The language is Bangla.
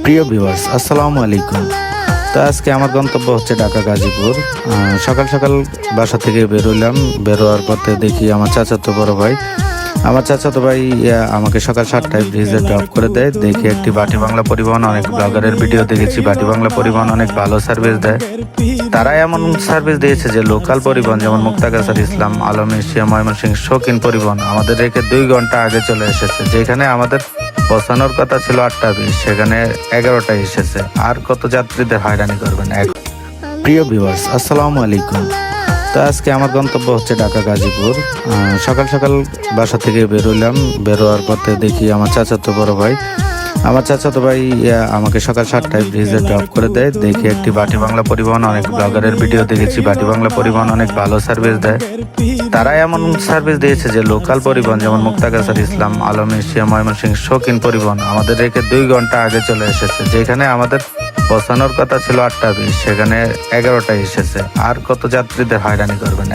প্রিয় ভিউয়ার্স, আসসালামু আলাইকুম। তো আজকে আমার গন্তব্য হচ্ছে ঢাকা গাজীপুর। সকাল সকাল বাসা থেকে বেরোলাম। বেরোয়ার পথে দেখি আমার চাচাতো ভাই আমাকে সকাল 7টায় ব্রিজে ড্রপ করে দেয়। দেখি একটি বাটি বাংলা পরিবহন, অনেক ব্লগারের ভিডিও দেখেছি, বাটি বাংলা পরিবহন অনেক ভালো সার্ভিস দেয়। তারা এমন সার্ভিস দিয়েছে যে লোকাল পরিবহন যেমন মুক্তাগাছার ইসলাম, আলম এশিয়া, ময়মনসিংহ, শৌখিন পরিবহন আমাদের রেখে 2 ঘন্টা আগে চলে এসেছে। যেখানে আমাদের পৌঁছানোর কথা ছিল 8টা 20, সেখানে 11টায় এসেছে। আর কত যাত্রীদের হয়রানি করবেন। প্রিয় ভিউয়ার্স, আসসালামু আলাইকুম। তো আজকে আমার গন্তব্য হচ্ছে ঢাকা গাজীপুর। সকাল সকাল বাসা থেকে বেরোলাম। বেরোয়ার পথে দেখি আমার চাচাতো ভাই আমাকে সকাল 7টায় ব্রিজে ড্রপ করে দেয়। দেখি একটি বাটি বাংলা পরিবহন, অনেক ব্লগারের ভিডিও দেখেছি, বাটি বাংলা পরিবহন অনেক ভালো সার্ভিস দেয়। তারা এমন সার্ভিস দিয়েছে যে লোকাল পরিবহন যেমন মুক্তাগাছার ইসলাম, আলম এশিয়া, ময়মনসিংহ, শৌখিন পরিবহন আমাদের রেখে 2 ঘন্টা আগে চলে এসেছে। যেখানে আমাদের পৌঁছানোর কথা ছিল 8টা 20, সেখানে 11টায় এসেছে। আর কত যাত্রীদের হয়রানি করবেন।